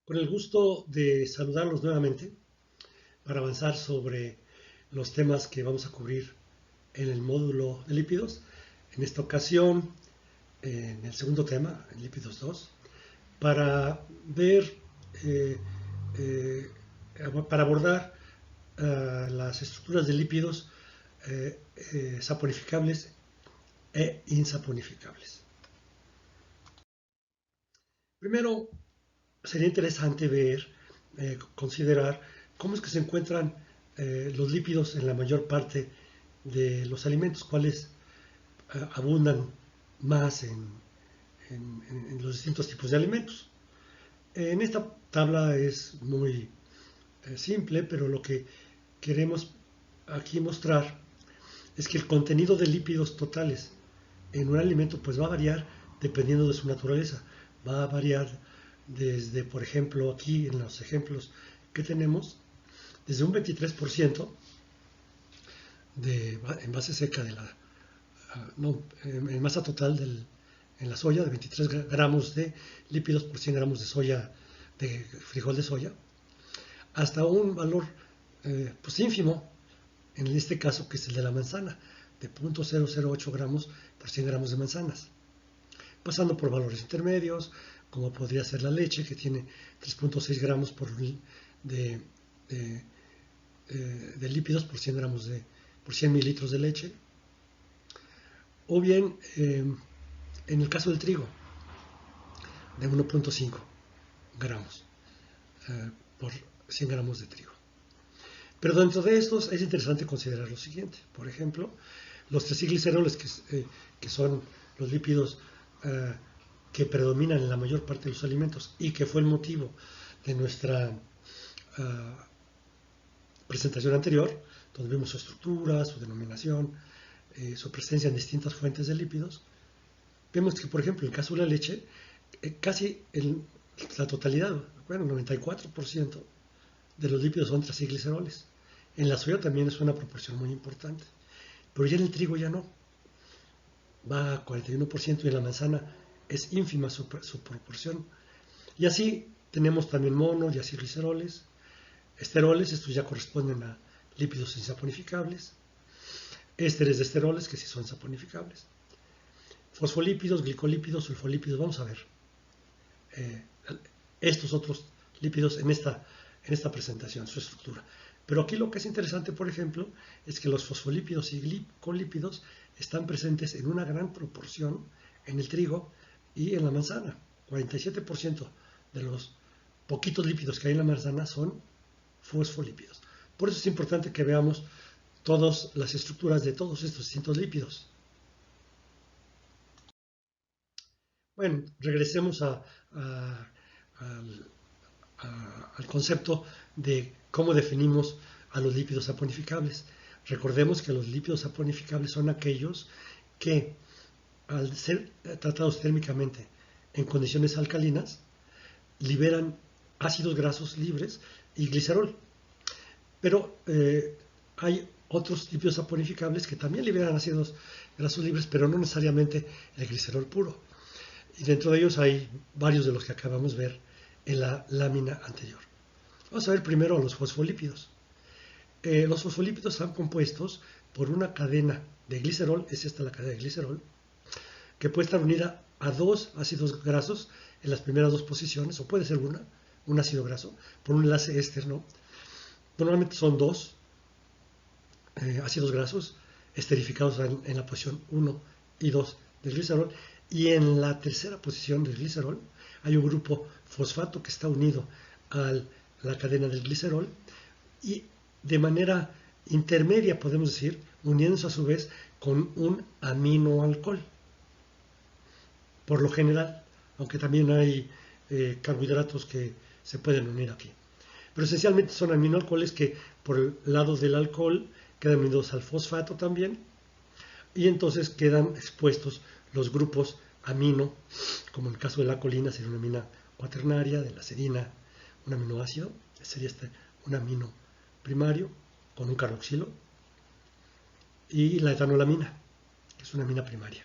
Con el gusto de saludarlos nuevamente para avanzar sobre los temas que vamos a cubrir en el módulo de lípidos. En esta ocasión, en el segundo tema, en lípidos 2, para ver, eh, eh, para abordar las estructuras de lípidos saponificables e insaponificables. Primero, sería interesante ver, considerar cómo es que se encuentran los lípidos en la mayor parte de los alimentos, cuáles abundan más en los distintos tipos de alimentos. En esta tabla es muy simple, pero lo que queremos aquí mostrar es que el contenido de lípidos totales en un alimento pues va a variar dependiendo de su naturaleza. Va a variar desde, por ejemplo, aquí en los ejemplos que tenemos, desde un 23% en base seca de la, no, en masa total en la soya, de 23 gramos de lípidos por 100 gramos de soya, de frijol de soya, hasta un valor pues ínfimo, en este caso que es el de la manzana, de 0.008 gramos por 100 gramos de manzanas, pasando por valores intermedios, como podría ser la leche, que tiene 3.6 gramos de, de, de lípidos por 100 gramos por 100 mililitros de leche, o bien en el caso del trigo, de 1.5 gramos por 100 gramos de trigo. Pero dentro de estos es interesante considerar lo siguiente. Por ejemplo, los trigliceroles, que son los lípidos que predominan en la mayor parte de los alimentos y que fue el motivo de nuestra presentación anterior, donde vimos su estructura, su denominación, su presencia en distintas fuentes de lípidos. Vemos que, por ejemplo, en el caso de la leche, casi la totalidad, bueno, 94% de los lípidos son trigliceroles. En la soya también es una proporción muy importante, pero ya en el trigo ya no. Va a 41% y en la manzana es ínfima su proporción. Y así tenemos también mono y acilgliceroles, esteroles, estos ya corresponden a lípidos insaponificables, ésteres de esteroles, que sí son saponificables, fosfolípidos, glicolípidos, sulfolípidos. Vamos a ver estos otros lípidos en esta presentación, su estructura. Pero aquí lo que es interesante, por ejemplo, es que los fosfolípidos y glicolípidos están presentes en una gran proporción en el trigo y en la manzana. 47% de los poquitos lípidos que hay en la manzana son fosfolípidos. Por eso es importante que veamos todas las estructuras de todos estos distintos lípidos. Bueno, regresemos al concepto de cómo definimos a los lípidos saponificables. Recordemos que los lípidos saponificables son aquellos que, al ser tratados térmicamente en condiciones alcalinas, liberan ácidos grasos libres y glicerol. Pero hay otros lípidos saponificables que también liberan ácidos grasos libres, pero no necesariamente el glicerol puro. Y dentro de ellos hay varios de los que acabamos de ver en la lámina anterior. Vamos a ver primero a los fosfolípidos. Los fosfolípidos están compuestos por una cadena de glicerol, es esta la cadena de glicerol, que puede estar unida a dos ácidos grasos en las primeras dos posiciones, o puede ser un ácido graso, por un enlace externo. Normalmente son dos ácidos grasos esterificados en la posición 1 y 2 del glicerol, y en la tercera posición del glicerol hay un grupo fosfato que está unido a la cadena del glicerol y de manera intermedia, podemos decir, uniéndose a su vez con un aminoalcohol. Por lo general, aunque también hay carbohidratos que se pueden unir aquí. Pero esencialmente son aminoalcoholes que por el lado del alcohol quedan unidos al fosfato también, y entonces quedan expuestos los grupos amino, como en el caso de la colina sería una amina cuaternaria, de la serina un aminoácido, sería un amino primario con un carboxilo, y la etanolamina, que es una amina primaria.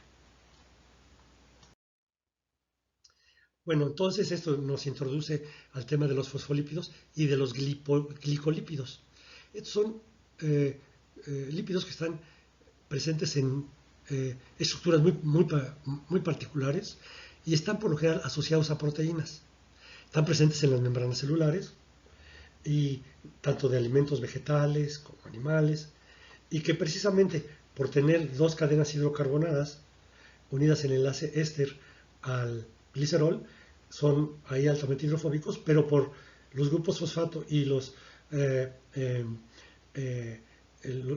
Bueno, entonces esto nos introduce al tema de los fosfolípidos y de los glicolípidos. Estos son eh, lípidos que están presentes en estructuras muy particulares y están por lo general asociados a proteínas. Están presentes en las membranas celulares y tanto de alimentos vegetales como animales, y que precisamente por tener dos cadenas hidrocarbonadas unidas en el enlace éster al glicerol, son ahí altamente hidrofóbicos, pero por los grupos fosfato y eh, eh, eh,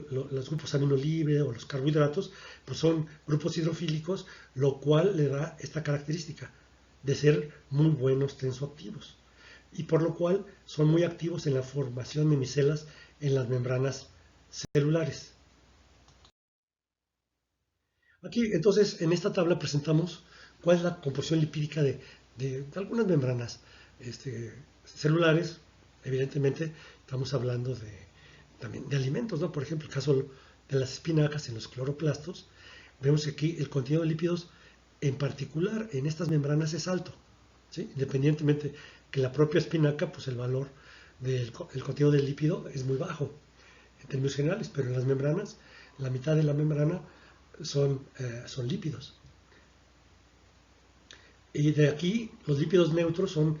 los grupos amino libre o los carbohidratos, pues son grupos hidrofílicos, lo cual le da esta característica de ser muy buenos tensoactivos y por lo cual son muy activos en la formación de micelas en las membranas celulares. Aquí, entonces, en esta tabla presentamos cuál es la composición lipídica de algunas membranas celulares. Evidentemente, estamos hablando también de alimentos, ¿no? Por ejemplo, el caso de las espinacas en los cloroplastos. Vemos que aquí el contenido de lípidos, en particular en estas membranas, es alto, ¿sí? Independientemente que la propia espinaca, pues el valor del el contenido del lípido es muy bajo en términos generales, pero en las membranas, la mitad de la membrana son lípidos. Y de aquí, los lípidos neutros son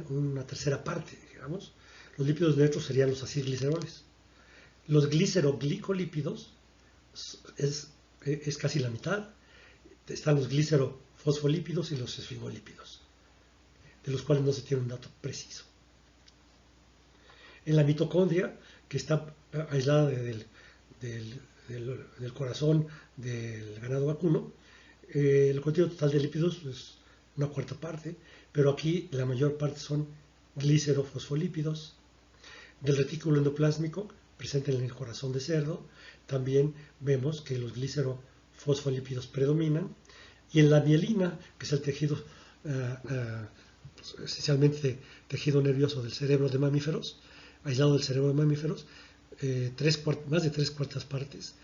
una tercera parte, digamos. Los lípidos neutros serían los acilgliceroles. Los gliceroglicolípidos es, es casi la mitad. Están los glicerofosfolípidos y los esfingolípidos, de los cuales no se tiene un dato preciso. En la mitocondria, que está aislada del corazón del ganado vacuno, el contenido total de lípidos es una cuarta parte, pero aquí la mayor parte son glicerofosfolípidos. Del retículo endoplásmico, presente en el corazón de cerdo, también vemos que los glicerofosfolípidos predominan. Y en la mielina, que es el tejido, esencialmente tejido nervioso del cerebro de mamíferos, aislado del cerebro de mamíferos, más de tres cuartas partes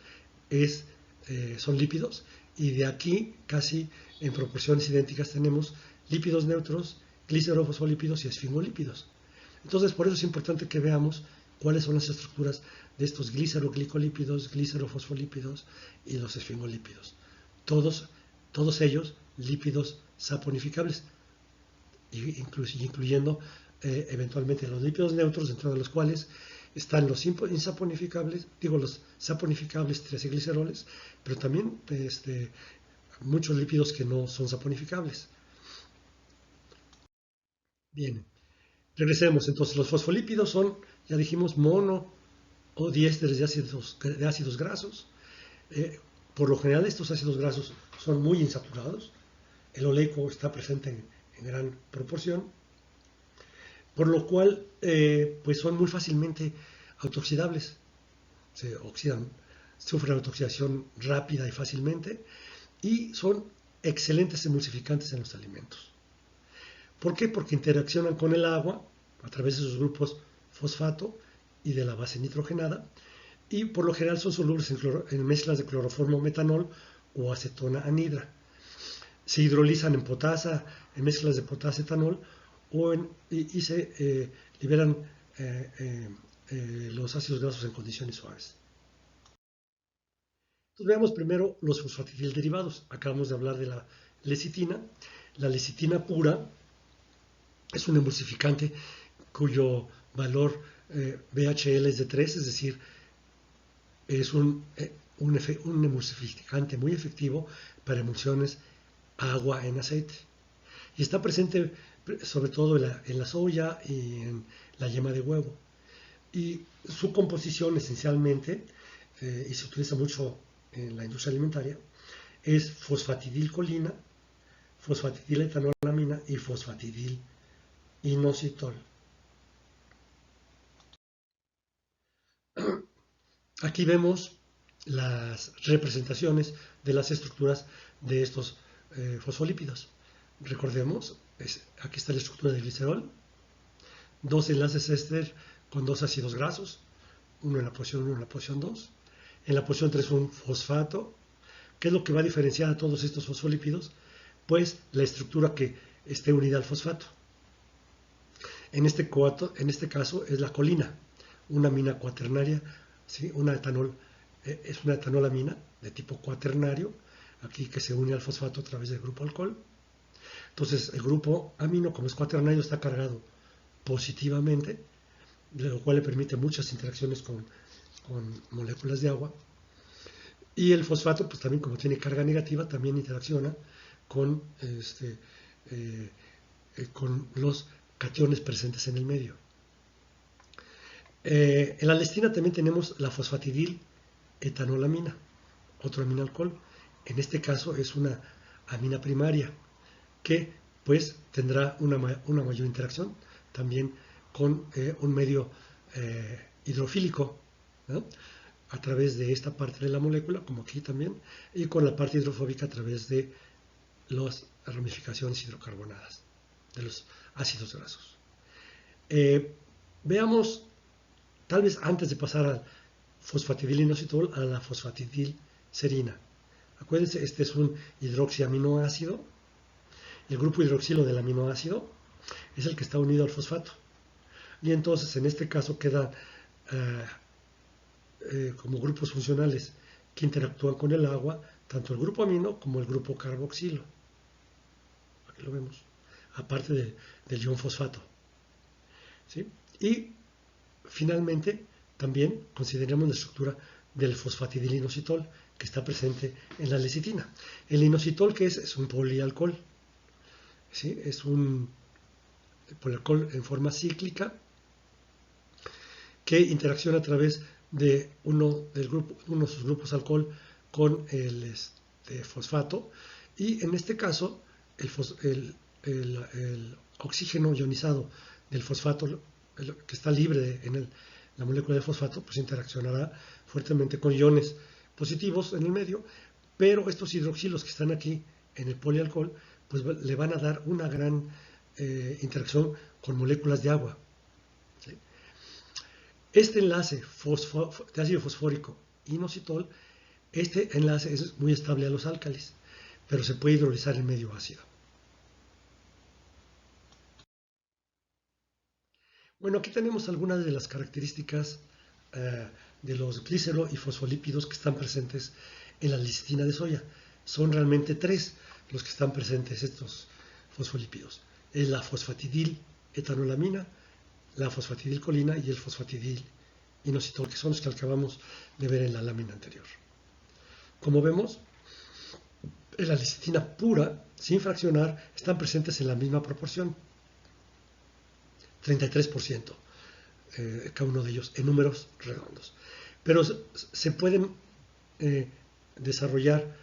son lípidos, y de aquí casi en proporciones idénticas tenemos lípidos neutros, glicerofosfolípidos y esfingolípidos. Entonces, por eso es importante que veamos cuáles son las estructuras de estos gliceroglicolípidos, glicerofosfolípidos y los esfingolípidos. Todos ellos lípidos saponificables, incluyendo eventualmente los lípidos neutros, dentro de los cuales están los insaponificables, los saponificables triacilgliceroles, pero también muchos lípidos que no son saponificables. Bien, regresemos. Entonces, los fosfolípidos son, ya dijimos, mono o diésteres de ácidos grasos. Por lo general, estos ácidos grasos son muy insaturados. El oleico está presente en gran proporción, por lo cual pues son muy fácilmente autooxidables. Se oxidan, sufren autooxidación rápida y fácilmente, y son excelentes emulsificantes en los alimentos. ¿Por qué? Porque interaccionan con el agua a través de sus grupos fosfato y de la base nitrogenada, y por lo general son solubles en mezclas de cloroformo metanol o acetona anhidra. Se hidrolizan en potasa, en mezclas de potasa etanol, y se liberan los ácidos grasos en condiciones suaves. Entonces veamos primero los fosfatidilderivados. Acabamos de hablar de la lecitina. La lecitina pura es un emulsificante cuyo valor BHL es de 3, es decir, es un emulsificante muy efectivo para emulsiones agua en aceite. Y está presente sobre todo en la soya y en la yema de huevo. Y su composición esencialmente, y se utiliza mucho en la industria alimentaria, es fosfatidilcolina, fosfatidiletonolamina y fosfatidilinositol. Aquí vemos las representaciones de las estructuras de estos fosfolípidos. Recordemos, aquí está la estructura del glicerol, dos enlaces éster con dos ácidos grasos, uno en la posición 1 y en la posición 2. En la posición 3 un fosfato. ¿Qué es lo que va a diferenciar a todos estos fosfolípidos? pues la estructura que esté unida al fosfato. En este caso es la colina, una amina cuaternaria, ¿sí? Es una etanolamina de tipo cuaternario, aquí que se une al fosfato a través del grupo alcohol. Entonces el grupo amino, como es cuaternario, está cargado positivamente, lo cual le permite muchas interacciones con moléculas de agua. Y el fosfato, pues también como tiene carga negativa, también interacciona con, con los cationes presentes en el medio. En la lestina también tenemos la fosfatidil etanolamina, otro aminalcohol. En este caso es una amina primaria que pues tendrá una mayor interacción también con un medio hidrofílico, ¿no? A través de esta parte de la molécula, como aquí también, y con la parte hidrofóbica a través de las ramificaciones hidrocarbonadas, de los ácidos grasos. Veamos, tal vez antes de pasar al fosfatidilinositol, a la fosfatidilserina. Acuérdense, este es un hidroxiaminoácido. El grupo hidroxilo del aminoácido es el que está unido al fosfato. Y entonces, en este caso, quedan como grupos funcionales que interactúan con el agua, tanto el grupo amino como el grupo carboxilo. Aquí lo vemos, aparte del ion fosfato. ¿Sí? Y finalmente, también consideramos la estructura del fosfatidilinositol que está presente en la lecitina. El inositol, ¿qué es? Es un polialcohol. ¿Sí? Es un polialcohol en forma cíclica que interacciona a través de uno de sus grupos alcohol con el fosfato, y en este caso el oxígeno ionizado del fosfato, que está libre en la molécula de fosfato, pues interaccionará fuertemente con iones positivos en el medio, pero estos hidroxilos que están aquí en el polialcohol, pues le van a dar una gran interacción con moléculas de agua. ¿Sí? Este enlace de ácido fosfórico inositol, este enlace es muy estable a los álcalis, pero se puede hidrolizar en medio ácido. Bueno, aquí tenemos algunas de las características de los glícero y fosfolípidos que están presentes en la lecitina de soya. Son realmente tres los que están presentes, estos fosfolípidos. Es la fosfatidil etanolamina, la fosfatidilcolina y el fosfatidil inositol, que son los que acabamos de ver en la lámina anterior. Como vemos, en la lecitina pura, sin fraccionar, están presentes en la misma proporción, 33%, cada uno de ellos, en números redondos. Pero se pueden desarrollar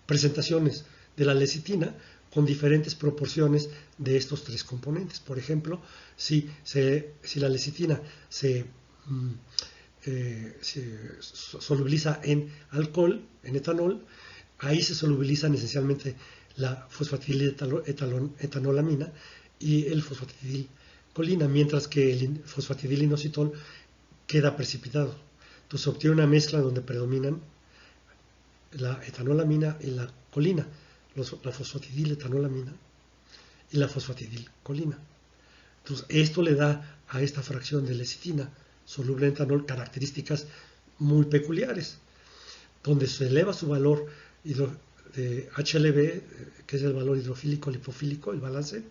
presentaciones de la lecitina con diferentes proporciones de estos tres componentes. Por ejemplo, si la lecitina se solubiliza en alcohol, en etanol, ahí se solubilizan esencialmente la fosfatidiletanolamina y el fosfatidilcolina, mientras que el fosfatidilinositol queda precipitado. Entonces se obtiene una mezcla donde predominan la etanolamina y la colina, la fosfatidiletonolamina y la fosfatidilcolina. Entonces, esto le da a esta fracción de lecitina soluble en etanol características muy peculiares, donde se eleva su valor de HLB, que es el valor hidrofílico lipofílico, el balance,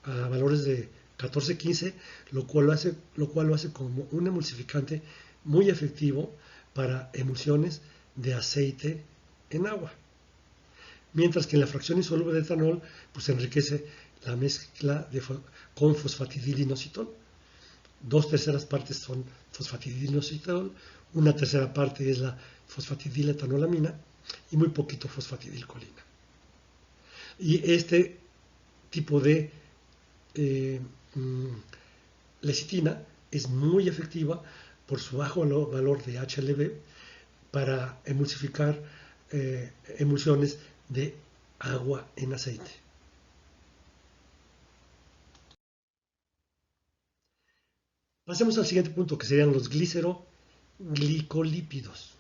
a valores de 14-15, lo cual lo hace como un emulsificante muy efectivo para emulsiones de aceite en agua. Mientras que en la fracción insoluble de etanol, pues enriquece la mezcla con fosfatidilinositol. 2/3 partes son fosfatidilinositol, 1/3 parte es la fosfatidiletonolamina y muy poquito fosfatidilcolina. Y este tipo de lecitina es muy efectiva por su bajo valor de HLB para emulsificar emulsiones de agua en aceite. Pasemos al siguiente punto, que serían los gliceroglicolípidos.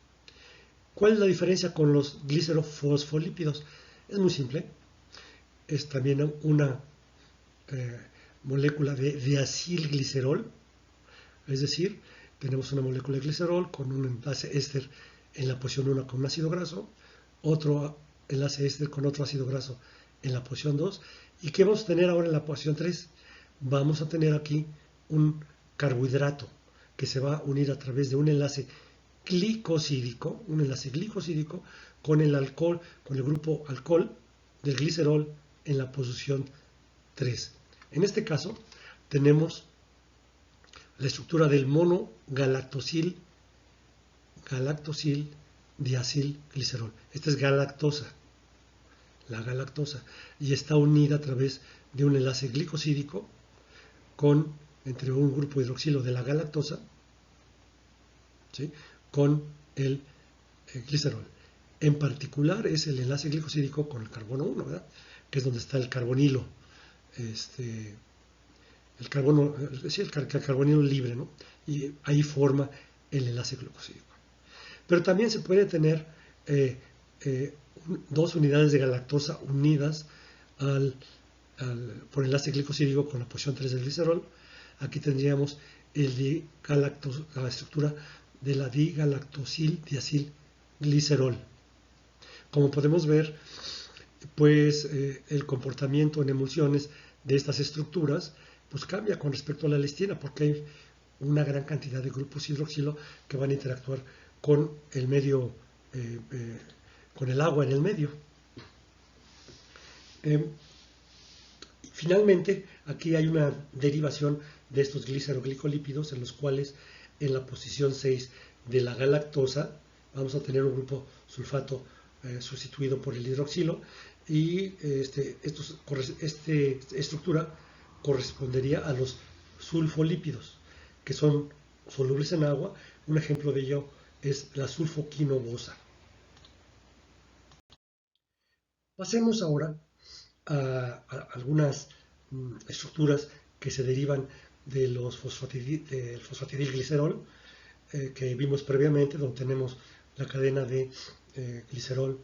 ¿Cuál es la diferencia con los glicerofosfolípidos? Es muy simple. Es también una molécula de diacilglicerol, es decir, tenemos una molécula de glicerol con un enlace éster en la posición 1 con un ácido graso, otro enlace éster con otro ácido graso en la posición 2. ¿Y qué vamos a tener ahora en la posición 3? Vamos a tener aquí un carbohidrato que se va a unir a través de un enlace glicosídico, con el alcohol, con el grupo alcohol del glicerol en la posición 3. En este caso tenemos la estructura del monogalactosil diacilglicerol. Esta es galactosa, la galactosa, y está unida a través de un enlace glicosídico entre un grupo hidroxilo de la galactosa, ¿sí?, con el glicerol. En particular es el enlace glicosídico con el carbono 1, ¿verdad?, que es donde está el carbonilo, el carbonilo libre, ¿no? Y ahí forma el enlace glucosídico. Pero también se puede tener dos unidades de galactosa unidas por enlace glicosídico con la posición 3 del glicerol. Aquí tendríamos la estructura de la digalactosil diacilglicerol. Como podemos ver, pues el comportamiento en emulsiones de estas estructuras pues cambia con respecto a la listina, porque hay una gran cantidad de grupos hidroxilo que van a interactuar con el medio, con el agua en el medio. Finalmente, aquí hay una derivación de estos gliceroglicolípidos en los cuales en la posición 6 de la galactosa vamos a tener un grupo sulfato sustituido por el hidroxilo, y esta estructura correspondería a los sulfolípidos, que son solubles en agua. Un ejemplo de ello es la sulfoquinobosa. Pasemos ahora a algunas estructuras que se derivan de del fosfatidilglicerol que vimos previamente, donde tenemos la cadena de glicerol,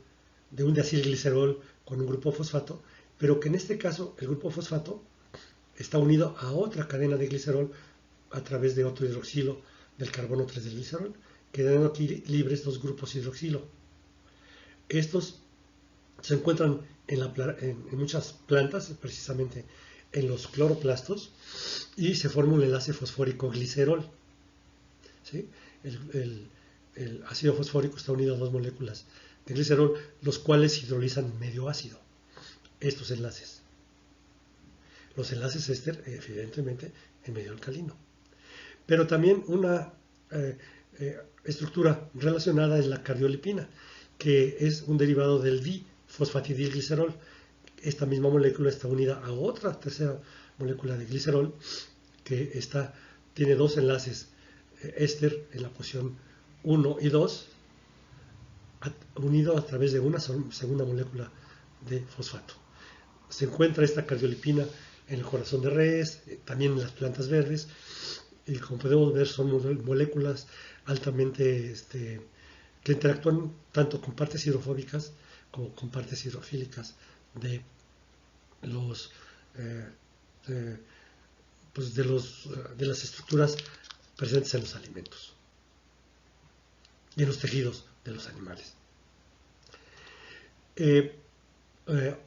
de un diacilglicerol con un grupo fosfato, pero que en este caso el grupo fosfato está unido a otra cadena de glicerol a través de otro hidroxilo del carbono 3 del glicerol, quedando aquí libres dos grupos hidroxilo. Estos se encuentran en muchas plantas, precisamente en los cloroplastos, y se forma un enlace fosfórico glicerol, ¿sí? El ácido fosfórico está unido a dos moléculas de glicerol, los cuales hidrolizan medio ácido. Estos enlaces. Los enlaces éster, evidentemente, en medio alcalino. Pero también una estructura relacionada es la cardiolipina, que es un derivado del difosfatidilglicerol. Esta misma molécula está unida a otra tercera molécula de glicerol que tiene dos enlaces éster en la posición 1 y 2, unido a través de una segunda molécula de fosfato. Se encuentra esta cardiolipina en el corazón de res, también en las plantas verdes, y como podemos ver son moléculas altamente que interactúan tanto con partes hidrofóbicas como con partes hidrofílicas de las estructuras presentes en los alimentos y en los tejidos de los animales.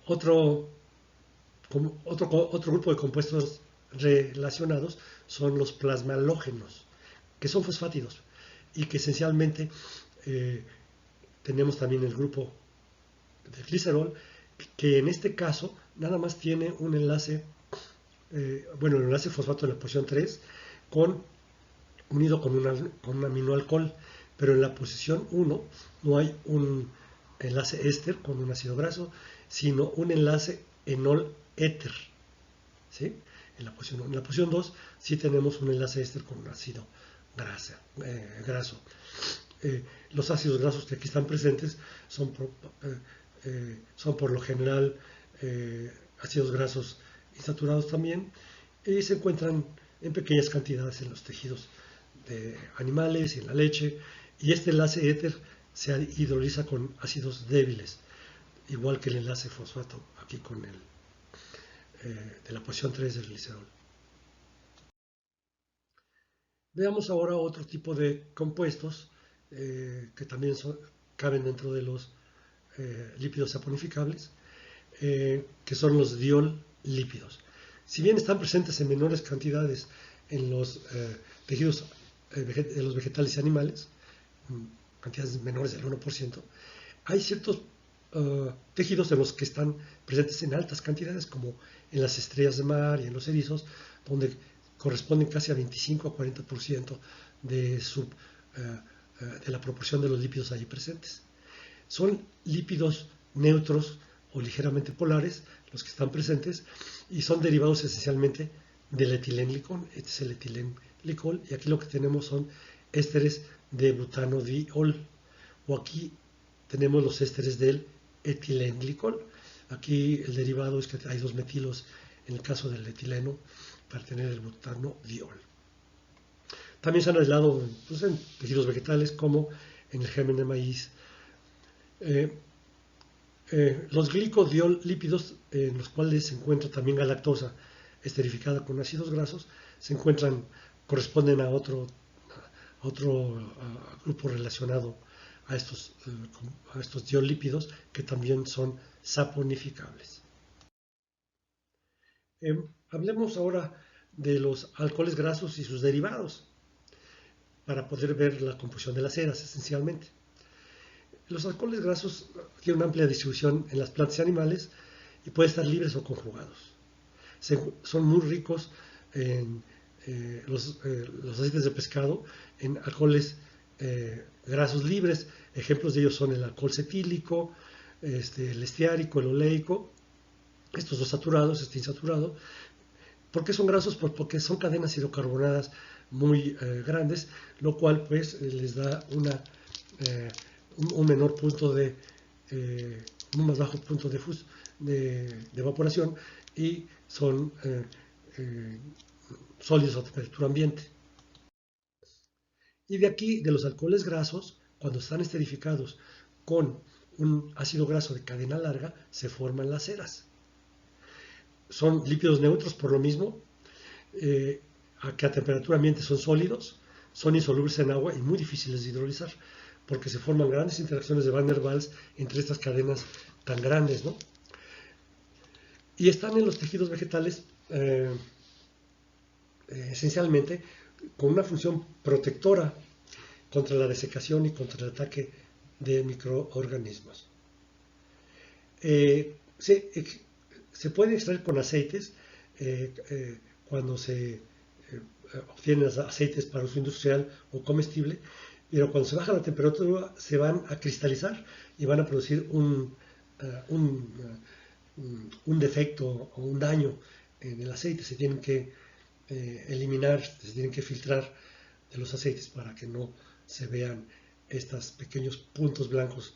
Otro grupo de compuestos relacionados son los plasmalógenos, que son fosfátidos y que esencialmente tenemos también el grupo de glicerol, que en este caso nada más tiene un enlace, el enlace fosfato en la posición 3 unido con un aminoalcohol, pero en la posición 1 no hay un enlace éster con un ácido graso, sino un enlace enol éter, ¿sí? En la posición 2 sí tenemos un enlace éster con un ácido graso. Los ácidos grasos que aquí están presentes son por lo general ácidos grasos insaturados también, y se encuentran en pequeñas cantidades en los tejidos de animales y en la leche, y este enlace éter se hidroliza con ácidos débiles, igual que el enlace fosfato aquí con el de la posición 3 del glicerol. Veamos ahora otro tipo de compuestos que también caben dentro de los lípidos saponificables, que son los diol lípidos. Si bien están presentes en menores cantidades en los tejidos de los vegetales y animales, cantidades menores del 1%, hay ciertos tejidos en los que están presentes en altas cantidades, como en las estrellas de mar y en los erizos, donde corresponden casi a 25 a 40% de, de la proporción de los lípidos allí presentes. Son lípidos neutros o ligeramente polares los que están presentes y son derivados esencialmente del etilenglicol. Este es el etilenglicol y aquí lo que tenemos son ésteres de butanodiol, o aquí tenemos los ésteres del etilenglicol. Aquí el derivado es que hay 2 metilos en el caso del etileno para tener el butanodiol. También se han aislado pues, en tejidos vegetales como en el germen de maíz. Los glicodiolípidos, en los cuales se encuentra también galactosa esterificada con ácidos grasos, corresponden a otro grupo relacionado a estos diolípidos que también son saponificables. Hablemos ahora de los alcoholes grasos y sus derivados para poder ver la composición de las ceras esencialmente. Los alcoholes grasos tienen una amplia distribución en las plantas y animales y pueden estar libres o conjugados. Son muy ricos en los aceites de pescado, en alcoholes grasos libres. Ejemplos de ellos son el alcohol cetílico, el esteárico, el oleico, estos dos saturados, este insaturado. ¿Por qué son grasos? Porque son cadenas hidrocarbonadas muy grandes, lo cual pues les da un menor punto un más bajo punto de evaporación y son sólidos a temperatura ambiente. Y de aquí, de los alcoholes grasos, cuando están esterificados con un ácido graso de cadena larga, se forman las ceras. Son lípidos neutros por lo mismo, que a temperatura ambiente son sólidos, son insolubles en agua y muy difíciles de hidrolizar, porque se forman grandes interacciones de Van der Waals entre estas cadenas tan grandes, ¿no? Y están en los tejidos vegetales esencialmente con una función protectora contra la desecación y contra el ataque de microorganismos. Se puede extraer con aceites cuando se obtienen aceites para uso industrial o comestible, pero cuando se baja la temperatura se van a cristalizar y van a producir un defecto o un daño en el aceite. Se tienen que eliminar, se tienen que filtrar de los aceites para que no se vean estos pequeños puntos blancos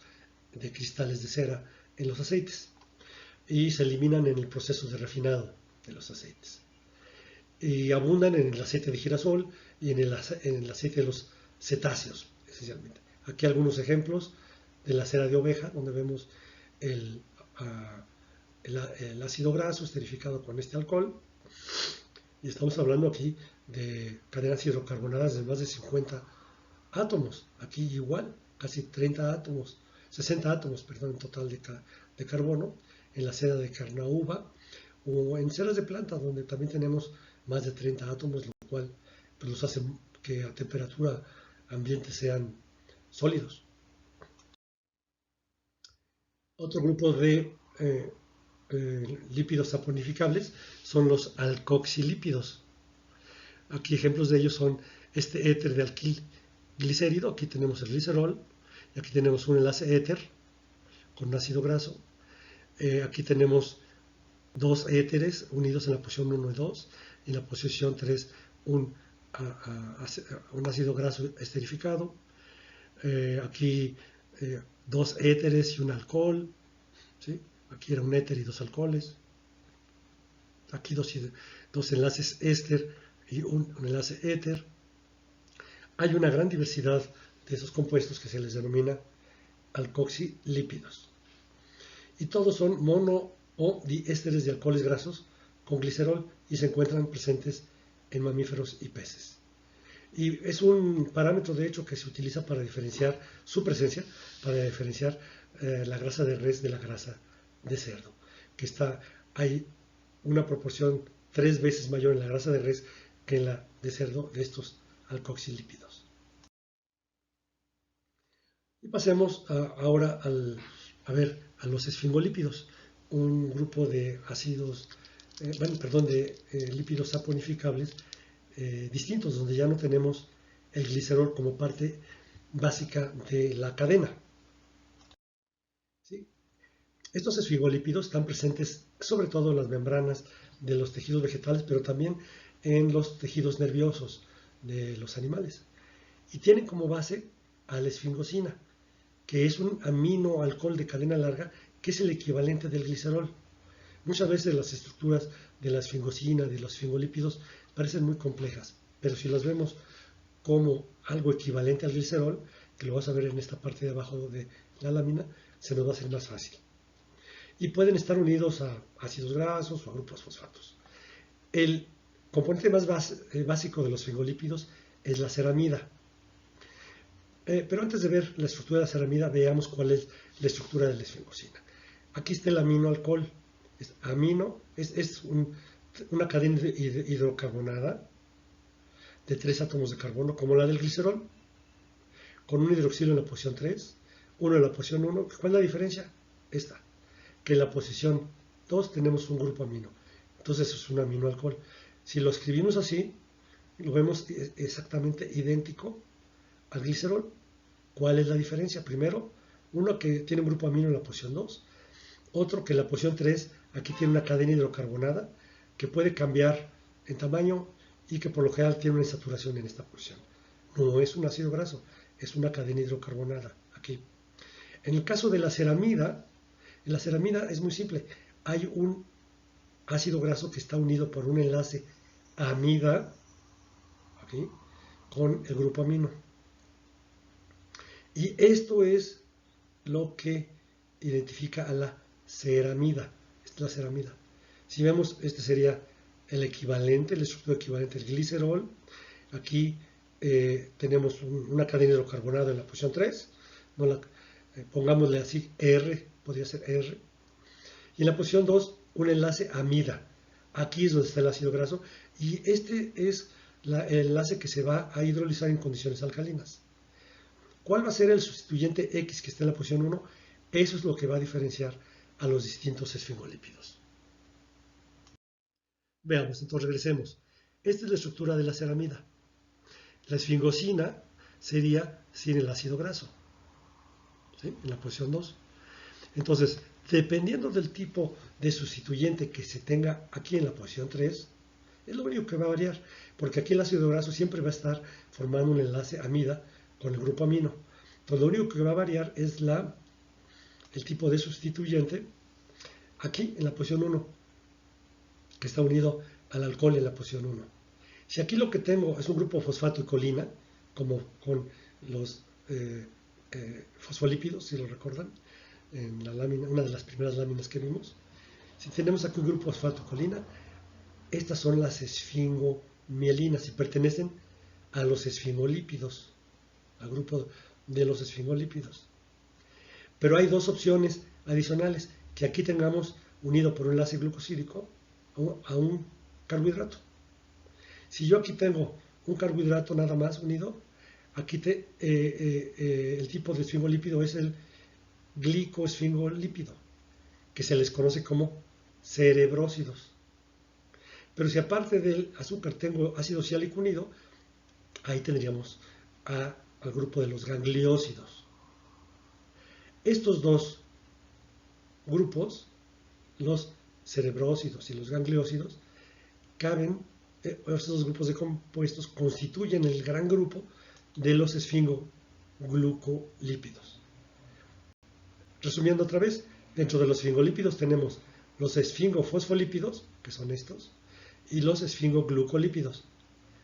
de cristales de cera en los aceites, y se eliminan en el proceso de refinado de los aceites. Y abundan en el aceite de girasol y en el aceite de los cetáceos, esencialmente. Aquí algunos ejemplos de la cera de oveja, donde vemos el ácido graso esterificado con este alcohol. Y estamos hablando aquí de cadenas hidrocarbonadas de más de 50 átomos. Aquí igual, casi 30 átomos, 60 átomos, perdón, en total de carbono, en la cera de carnauba o en ceras de planta, donde también tenemos más de 30 átomos, lo cual pues, los hace que a temperatura ambiente sean sólidos. Otro grupo de lípidos saponificables son los alcoxilípidos. Aquí ejemplos de ellos son este éter de alquilglicérido, aquí tenemos el glicerol, y aquí tenemos un enlace éter con un ácido graso. Aquí tenemos 2 éteres unidos en la posición 1 y 2, y en la posición 3 un ácido graso esterificado. Aquí 2 éteres y un alcohol, ¿sí? Aquí era un éter y 2 alcoholes. Aquí dos enlaces éster y un enlace éter. Hay una gran diversidad de esos compuestos que se les denomina alcoxilípidos. Y todos son mono o diésteres de alcoholes grasos con glicerol y se encuentran presentes en mamíferos y peces. Y es un parámetro de hecho que se utiliza para diferenciar su presencia, para diferenciar la grasa de res de la grasa de cerdo, que hay una proporción 3 veces mayor en la grasa de res que en la de cerdo de estos alcoxilípidos. Y pasemos ahora a los esfingolípidos, un grupo de ácidos, de lípidos saponificables distintos, donde ya no tenemos el glicerol como parte básica de la cadena. ¿Sí? Estos esfingolípidos están presentes sobre todo en las membranas de los tejidos vegetales, pero también en los tejidos nerviosos de los animales. Y tienen como base a la esfingosina, que es un aminoalcohol de cadena larga, que es el equivalente del glicerol. Muchas veces las estructuras de la esfingosina, de los esfingolípidos, parecen muy complejas, pero si las vemos como algo equivalente al glicerol, que lo vas a ver en esta parte de abajo de la lámina, se nos va a hacer más fácil. Y pueden estar unidos a ácidos grasos o a grupos fosfatos. El componente más básico de los esfingolípidos es la ceramida. Pero antes de ver la estructura de la ceramida, veamos cuál es la estructura de la esfingosina. Aquí está el aminoalcohol. Es una cadena hidrocarbonada de 3 átomos de carbono, como la del glicerol, con un hidroxilo en la posición 3, uno en la posición 1. ¿Cuál es la diferencia? Esta, que en la posición 2 tenemos un grupo amino. Entonces es un aminoalcohol. Si lo escribimos así, lo vemos exactamente idéntico al glicerol. ¿Cuál es la diferencia? Primero, uno que tiene un grupo amino en la posición 2, otro que en la posición 3 aquí tiene una cadena hidrocarbonada que puede cambiar en tamaño y que por lo general tiene una insaturación en esta posición. No es un ácido graso, es una cadena hidrocarbonada aquí. En el caso de la ceramida, en la ceramida es muy simple. Hay un ácido graso que está unido por un enlace amida aquí, con el grupo amino. Y esto es lo que identifica a la ceramida. Esta es la ceramida. Si vemos, este sería el equivalente, la estructura equivalente del glicerol. Aquí tenemos una cadena hidrocarbonada en la posición 3. Pongámosle así R, podría ser R. Y en la posición 2, un enlace amida. Aquí es donde está el ácido graso. Y este es el enlace que se va a hidrolizar en condiciones alcalinas. ¿Cuál va a ser el sustituyente X que está en la posición 1? Eso es lo que va a diferenciar a los distintos esfingolípidos. Veamos, entonces regresemos. Esta es la estructura de la ceramida. La esfingosina sería sin el ácido graso, ¿sí? En la posición 2. Entonces, dependiendo del tipo de sustituyente que se tenga aquí en la posición 3, es lo único que va a variar, porque aquí el ácido graso siempre va a estar formando un enlace amida con el grupo amino. Entonces, lo único que va a variar es el tipo de sustituyente aquí en la posición 1, que está unido al alcohol en la posición 1. Si aquí lo que tengo es un grupo fosfato y colina, como con los fosfolípidos, si lo recuerdan, en la lámina, una de las primeras láminas que vimos, si tenemos aquí un grupo fosfato y colina, estas son las esfingomielinas y pertenecen a los esfingolípidos, al grupo de los esfingolípidos. Pero hay dos opciones adicionales, que aquí tengamos unido por un enlace glucosídico a un carbohidrato. Si yo aquí tengo un carbohidrato nada más unido, aquí el tipo de esfingolípido es el glicoesfingolípido, que se les conoce como cerebrósidos. Pero si aparte del azúcar tengo ácido siálico unido, ahí tendríamos al grupo de los gangliósidos. Estos dos grupos, los cerebrósidos y los gangliósidos, estos dos grupos de compuestos constituyen el gran grupo de los esfingoglucolípidos. Resumiendo otra vez, dentro de los esfingolípidos tenemos los esfingofosfolípidos, que son estos, y los esfingoglucolípidos,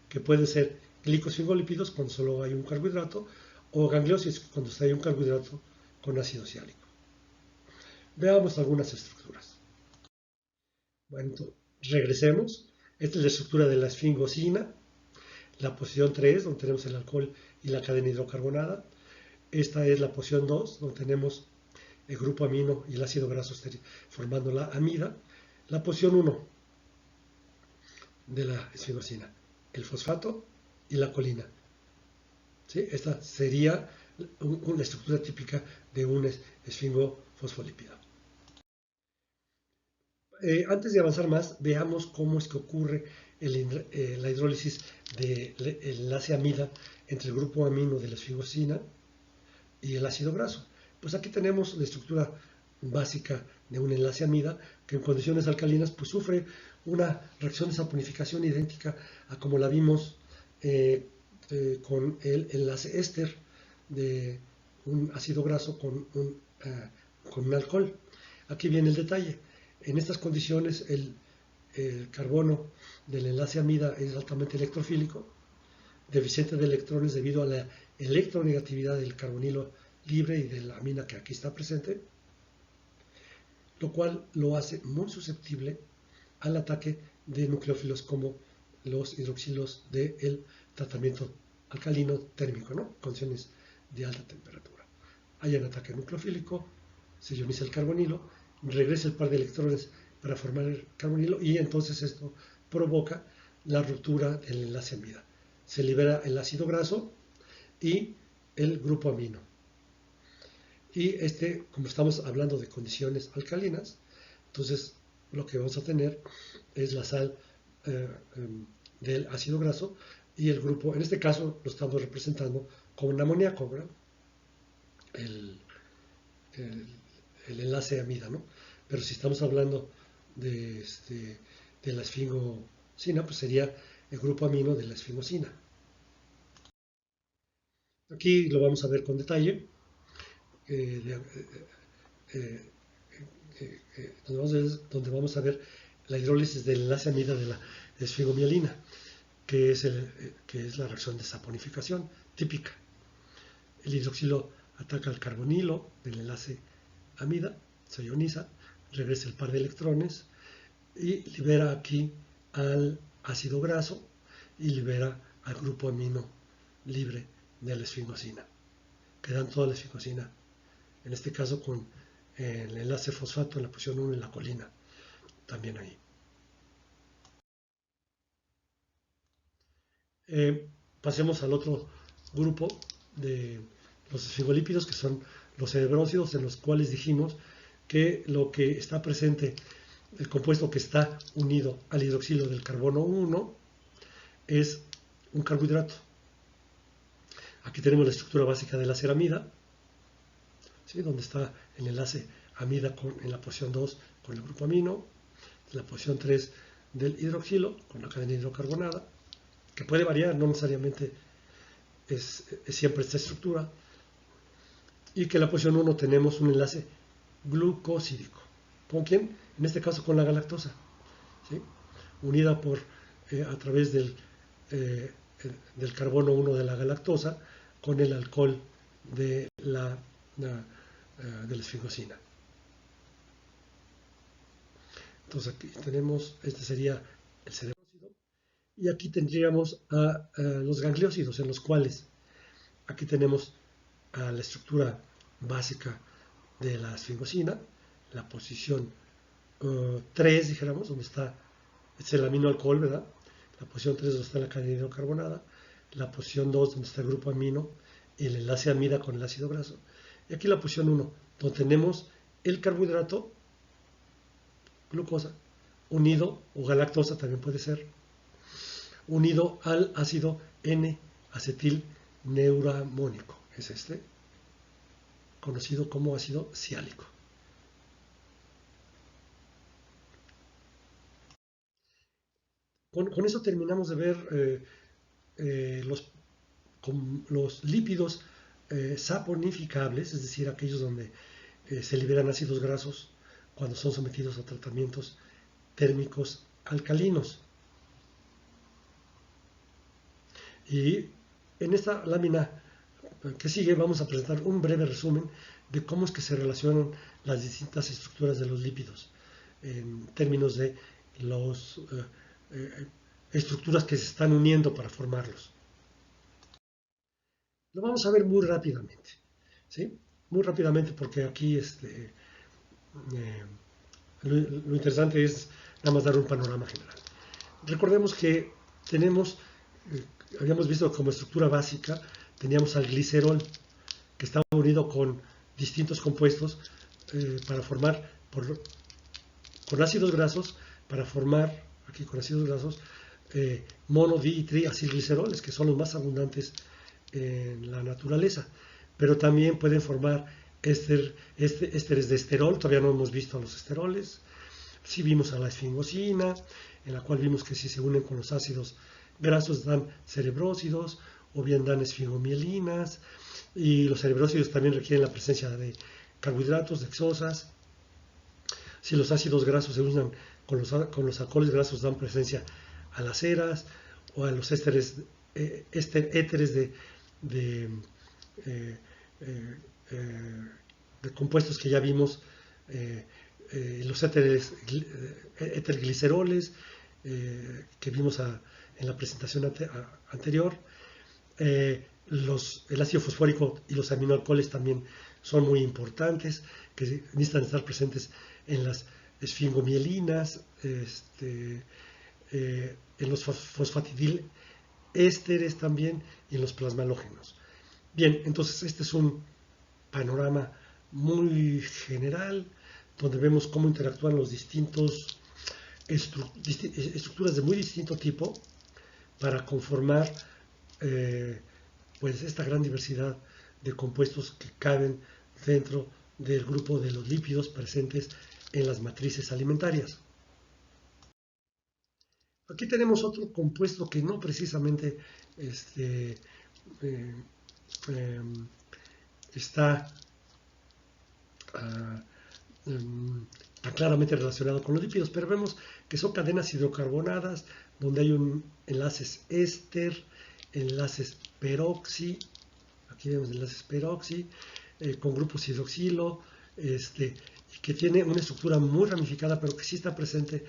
que pueden ser glicosfingolípidos cuando solo hay un carbohidrato, o gangliósidos cuando hay un carbohidrato con ácido siálico. Veamos algunas estructuras. Bueno, regresemos. Esta es la estructura de la esfingosina, la posición 3, donde tenemos el alcohol y la cadena hidrocarbonada. Esta es la posición 2, donde tenemos el grupo amino y el ácido graso formando la amida. La posición 1 de la esfingosina, el fosfato y la colina. ¿Sí? Esta sería una estructura típica de un esfingofosfolípido. Antes de avanzar más, veamos cómo es que ocurre la hidrólisis del enlace amida entre el grupo amino de la esfingosina y el ácido graso. Pues aquí tenemos la estructura básica de un enlace amida que en condiciones alcalinas pues sufre una reacción de saponificación idéntica a como la vimos con el enlace éster de un ácido graso con un alcohol. Aquí viene el detalle. En estas condiciones el carbono del enlace amida es altamente electrofílico, deficiente de electrones debido a la electronegatividad del carbonilo libre y de la amina que aquí está presente, lo cual lo hace muy susceptible al ataque de nucleófilos como los hidroxilos del tratamiento alcalino térmico, ¿no? Condiciones de alta temperatura. Hay un ataque nucleofílico, se ioniza el carbonilo, regresa el par de electrones para formar el carbonilo y entonces esto provoca la ruptura del enlace amida. Se libera el ácido graso y el grupo amino. Y como estamos hablando de condiciones alcalinas, entonces lo que vamos a tener es la sal del ácido graso y el grupo, en este caso lo estamos representando con un amoníaco, ¿verdad? El enlace amida, ¿no? Pero si estamos hablando de la esfingosina, pues sería el grupo amino de la esfingosina. Aquí lo vamos a ver con detalle, donde vamos a ver la hidrólisis del enlace amida de la esfingomielina, que es la reacción de saponificación típica. El hidroxilo ataca al carbonilo del enlace amida, se ioniza, regresa el par de electrones y libera aquí al ácido graso y libera al grupo amino libre de la esfingosina. Quedan toda la esfingosina, en este caso con el enlace fosfato en la posición 1 y la colina también ahí. Pasemos al otro grupo de los esfingolípidos, que son los cerebrósidos, en los cuales dijimos que lo que está presente, el compuesto que está unido al hidroxilo del carbono 1 es un carbohidrato. Aquí tenemos la estructura básica de la ceramida, ¿sí? Donde está el enlace amida en la posición 2 con el grupo amino, la posición 3 del hidroxilo con la cadena hidrocarbonada, que puede variar, no necesariamente es siempre esta estructura, y que en la posición 1 tenemos un enlace glucosídico. ¿Con quién? En este caso con la galactosa, ¿sí? Unida a través del carbono 1 de la galactosa con el alcohol de la esfingosina. Entonces aquí tenemos, este sería el cerebrósido, y aquí tendríamos a los gangliósidos, en los cuales aquí tenemos a la estructura básica de la esfingosina, la posición 3, dijéramos, donde está el amino alcohol, ¿verdad? La posición 3 donde está la cadena hidrocarbonada, la posición 2 donde está el grupo amino y el enlace amida con el ácido graso, y aquí la posición 1 donde tenemos el carbohidrato, glucosa, unido, o galactosa también puede ser, unido al ácido N-acetil neuramónico, es conocido como ácido siálico. Con eso terminamos de ver los lípidos saponificables, es decir, aquellos donde se liberan ácidos grasos cuando son sometidos a tratamientos térmicos alcalinos. Y en esta lámina que sigue vamos a presentar un breve resumen de cómo es que se relacionan las distintas estructuras de los lípidos en términos de las estructuras que se están uniendo para formarlos. Lo vamos a ver muy rápidamente, ¿sí? Muy rápidamente porque aquí lo interesante es nada más dar un panorama general. Recordemos que tenemos, habíamos visto como estructura básica, teníamos al glicerol, que estaba unido con distintos compuestos para formar, con ácidos grasos, para formar, aquí con ácidos grasos, mono, di y triacilgliceroles, que son los más abundantes en la naturaleza. Pero también pueden formar ésteres de esterol, todavía no hemos visto a los esteroles. Sí vimos a la esfingosina, en la cual vimos que si se unen con los ácidos grasos dan cerebrósidos o bien dan esfingomielinas, y los cerebrósidos también requieren la presencia de carbohidratos, dexosas. Si los ácidos grasos se unen con los alcoholes grasos dan presencia a las ceras o a los éteres de, eh, eh, de compuestos que ya vimos, los étergliceroles que vimos en la presentación anterior. El ácido fosfórico y los aminoalcoholes también son muy importantes, que necesitan estar presentes en las esfingomielinas, en los fosfatidil-ésteres también y en los plasmalógenos. Bien, entonces este es un panorama muy general donde vemos cómo interactúan los distintos estructuras de muy distinto tipo para conformar pues esta gran diversidad de compuestos que caben dentro del grupo de los lípidos presentes en las matrices alimentarias. Aquí tenemos otro compuesto que no precisamente eh, está tan claramente relacionado con los lípidos, pero vemos que son cadenas hidrocarbonadas donde hay enlaces éster, enlaces peroxi, aquí vemos enlaces peroxi, con grupos hidroxilo, que tiene una estructura muy ramificada, pero que sí está presente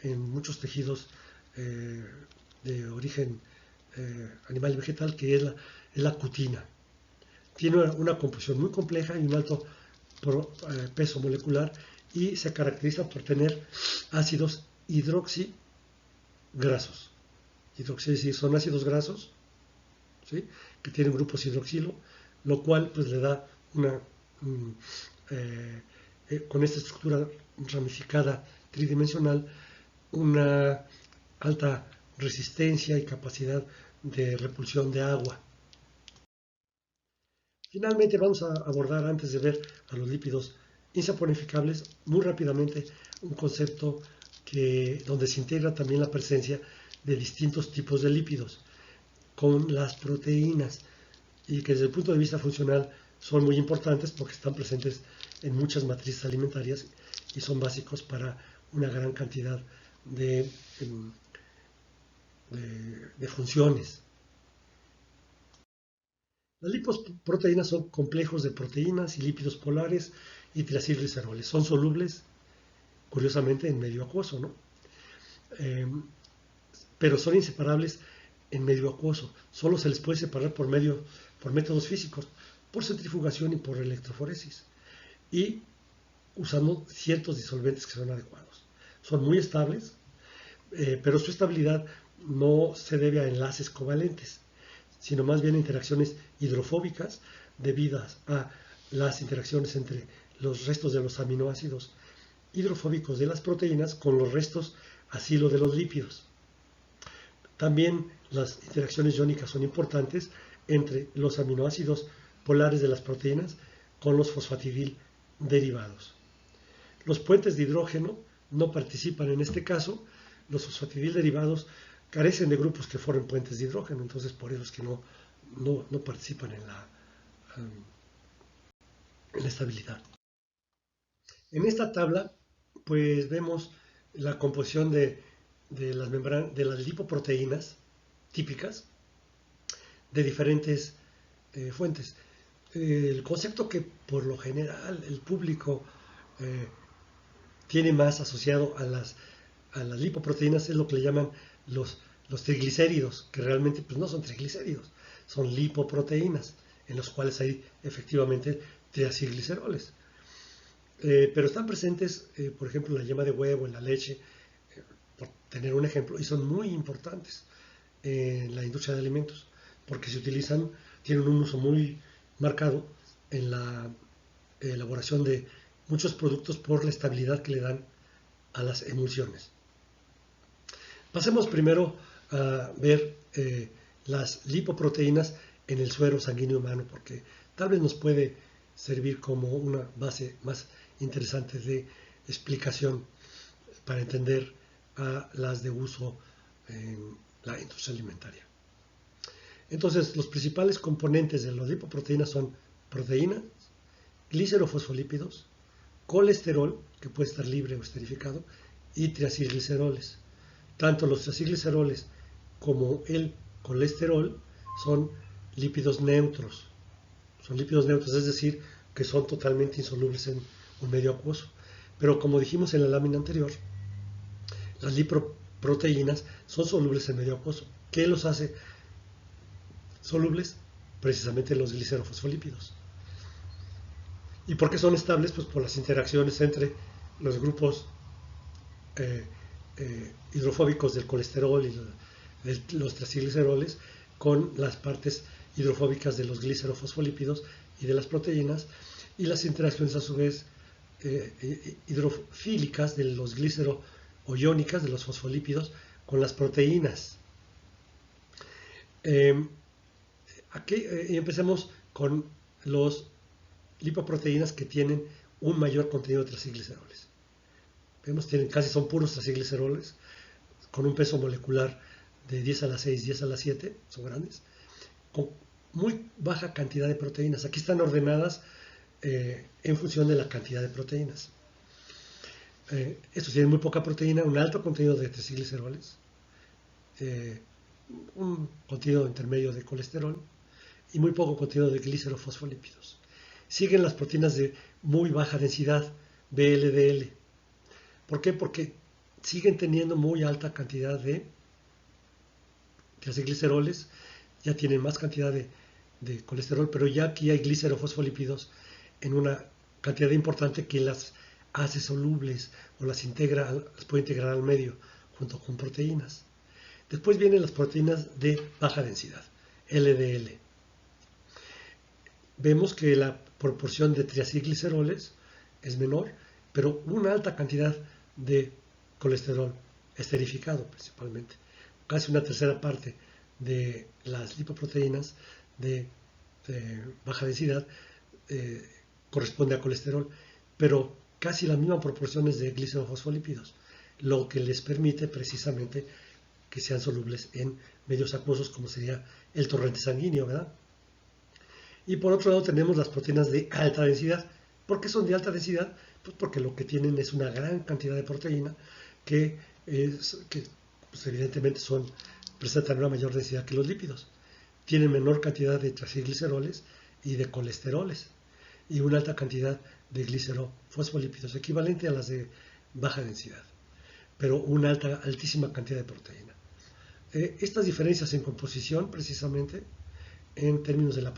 en muchos tejidos de origen animal y vegetal, que es la cutina. Tiene una composición muy compleja y un alto peso molecular y se caracteriza por tener ácidos hidroxigrasos. Es decir, son ácidos grasos, ¿sí?, que tienen grupos hidroxilo, lo cual pues le da con esta estructura ramificada tridimensional una alta resistencia y capacidad de repulsión de agua. Finalmente vamos a abordar, antes de ver a los lípidos insaponificables, muy rápidamente un concepto donde se integra también la presencia de distintos tipos de lípidos con las proteínas, y que desde el punto de vista funcional son muy importantes porque están presentes en muchas matrices alimentarias y son básicos para una gran cantidad de funciones. Las lipoproteínas son complejos de proteínas y lípidos polares y triacilgliceroles. Son solubles, curiosamente, en medio acuoso, ¿no? Pero son inseparables en medio acuoso. Solo se les puede separar por métodos físicos, por centrifugación y por electroforesis, y usando ciertos disolventes que son adecuados. Son muy estables, pero su estabilidad no se debe a enlaces covalentes, sino más bien a interacciones hidrofóbicas debidas a las interacciones entre los restos de los aminoácidos hidrofóbicos de las proteínas con los restos acilo de los lípidos. También las interacciones iónicas son importantes entre los aminoácidos polares de las proteínas con los fosfatidil derivados. Los puentes de hidrógeno no participan en este caso. Los fosfatidil derivados carecen de grupos que formen puentes de hidrógeno, entonces por eso es que no participan en la estabilidad. En esta tabla pues vemos la composición de las lipoproteínas típicas de diferentes fuentes. El concepto que por lo general el público tiene más asociado a las lipoproteínas es lo que le llaman los triglicéridos, que realmente pues, no son triglicéridos, son lipoproteínas, en los cuales hay efectivamente triacilgliceroles. Pero están presentes, por ejemplo, en la yema de huevo, en la leche, por tener un ejemplo, y son muy importantes en la industria de alimentos, porque se utilizan, tienen un uso muy marcado en la elaboración de muchos productos por la estabilidad que le dan a las emulsiones. Pasemos primero a ver las lipoproteínas en el suero sanguíneo humano, porque tal vez nos puede servir como una base más interesante de explicación para entender a las de uso en la industria alimentaria. Entonces, los principales componentes de las lipoproteínas son proteínas, glicerofosfolípidos, colesterol, que puede estar libre o esterificado, y triacilgliceroles. Tanto los triacilgliceroles como el colesterol son lípidos neutros. Son lípidos neutros, es decir, que son totalmente insolubles en un medio acuoso. Pero como dijimos en la lámina anterior, las lipoproteínas son solubles en medio acuoso. ¿Qué los hace solubles? Precisamente los glicerofosfolípidos. ¿Y por qué son estables? Pues por las interacciones entre los grupos hidrofóbicos del colesterol y los triacilgliceroles con las partes hidrofóbicas de los glicerofosfolípidos y de las proteínas, y las interacciones a su vez hidrofílicas de los glicero o iónicas de los fosfolípidos con las proteínas. Aquí empecemos con los lipoproteínas que tienen un mayor contenido de triacilgliceroles. Vemos, casi son puros triacilgliceroles, con un peso molecular de 10 a la 6, 10 a la 7, son grandes, con muy baja cantidad de proteínas. Aquí están ordenadas en función de la cantidad de proteínas. Estos tienen muy poca proteína, un alto contenido de triacilgliceroles, un contenido intermedio de colesterol y muy poco contenido de glicerofosfolípidos. Siguen las proteínas de muy baja densidad, VLDL. ¿Por qué? Porque siguen teniendo muy alta cantidad de triacilgliceroles, ya tienen más cantidad de colesterol, pero ya aquí hay glicerofosfolípidos en una cantidad importante que las hace solubles o las puede integrar al medio junto con proteínas. Después vienen las proteínas de baja densidad, LDL. Vemos que la proporción de triacilgliceroles es menor, pero una alta cantidad de colesterol esterificado principalmente. Casi una tercera parte de las lipoproteínas de baja densidad corresponde a colesterol, pero casi las mismas proporciones de glicerofosfolípidos, lo que les permite precisamente que sean solubles en medios acuosos como sería el torrente sanguíneo, ¿verdad? Y por otro lado tenemos las proteínas de alta densidad. ¿Por qué son de alta densidad? Pues porque lo que tienen es una gran cantidad de proteína que pues evidentemente presentan una mayor densidad que los lípidos. Tienen menor cantidad de triacilgliceroles y de colesteroles y una alta cantidad de glicerofosfolípidos, equivalente a las de baja densidad, pero una altísima cantidad de proteína. Estas diferencias en composición, precisamente, en términos de la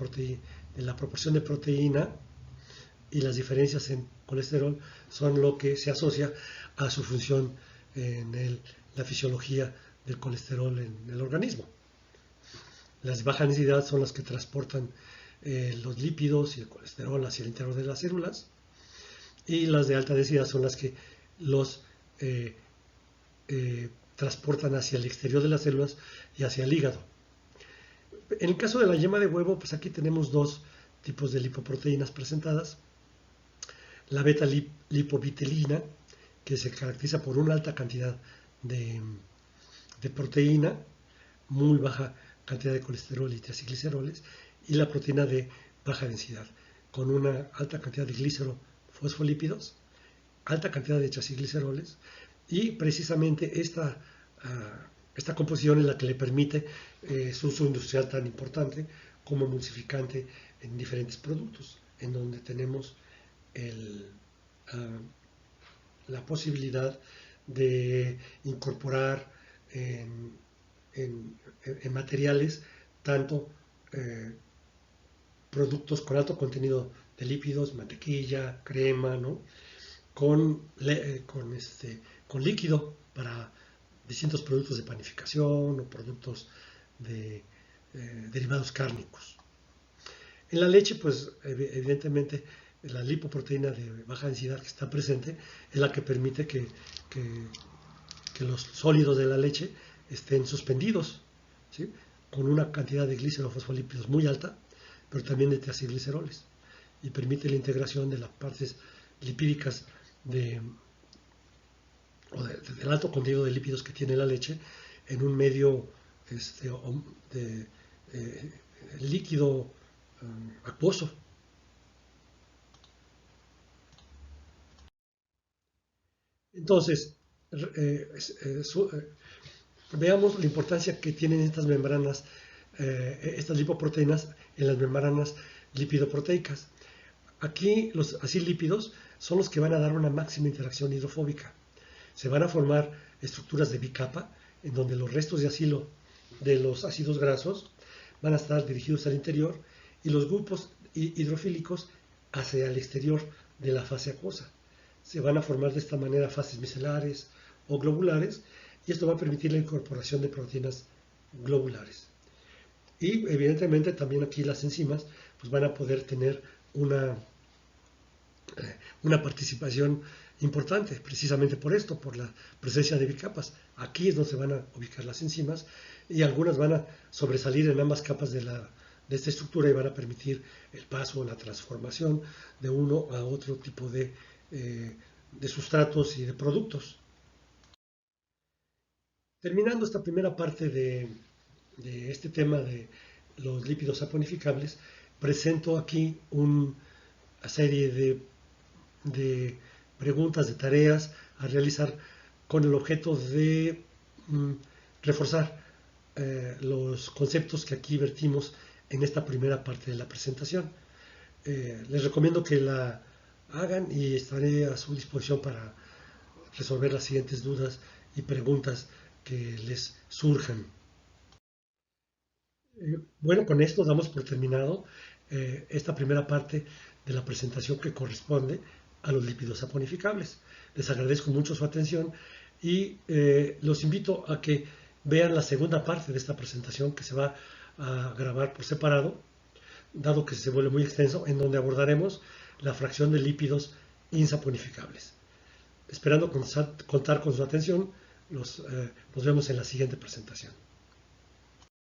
proporción de proteína y las diferencias en colesterol, son lo que se asocia a su función en la fisiología del colesterol en el organismo. Las de baja densidad son las que transportan los lípidos y el colesterol hacia el interior de las células, y las de alta densidad son las que los transportan hacia el exterior de las células y hacia el hígado. En el caso de la yema de huevo, pues aquí tenemos dos tipos de lipoproteínas presentadas. La beta-lipovitelina, que se caracteriza por una alta cantidad de proteína, muy baja cantidad de colesterol y triacilgliceroles, y la proteína de baja densidad, con una alta cantidad de glicerofosfolípidos, alta cantidad de triacilgliceroles, y precisamente esta composición es la que le permite su uso industrial tan importante como emulsificante en diferentes productos, en donde tenemos la posibilidad de incorporar en materiales tanto productos con alto contenido de lípidos, mantequilla, crema, ¿no? con líquido para distintos productos de panificación o productos de derivados cárnicos. En la leche, pues evidentemente la lipoproteína de baja densidad que está presente es la que permite que los sólidos de la leche estén suspendidos, ¿sí? Con una cantidad de glicerofosfolípidos muy alta, pero también de teacilgliceroles, y permite la integración de las partes lipídicas del alto contenido de lípidos que tiene la leche en un medio líquido acuoso. Entonces, veamos la importancia que tienen estas membranas, estas lipoproteínas en las membranas lipidoproteicas. Aquí los acilípidos son los que van a dar una máxima interacción hidrofóbica. Se van a formar estructuras de bicapa en donde los restos de acilo de los ácidos grasos van a estar dirigidos al interior y los grupos hidrofílicos hacia el exterior de la fase acuosa. Se van a formar de esta manera fases micelares o globulares, y esto va a permitir la incorporación de proteínas globulares. Y evidentemente también aquí las enzimas pues van a poder tener una participación importante, precisamente por esto, por la presencia de bicapas. Aquí es donde se van a ubicar las enzimas, y algunas van a sobresalir en ambas capas de esta estructura y van a permitir el paso o la transformación de uno a otro tipo de sustratos y de productos. Terminando esta primera parte de este tema de los lípidos saponificables, presento aquí una serie de preguntas, de tareas a realizar con el objeto de reforzar los conceptos que aquí vertimos en esta primera parte de la presentación. Les recomiendo que la hagan y estaré a su disposición para resolver las siguientes dudas y preguntas que les surjan. Bueno, con esto damos por terminado esta primera parte de la presentación que corresponde a los lípidos saponificables. Les agradezco mucho su atención y los invito a que vean la segunda parte de esta presentación, que se va a grabar por separado, dado que se vuelve muy extenso, en donde abordaremos la fracción de lípidos insaponificables. Esperando contar con su atención, nos vemos en la siguiente presentación.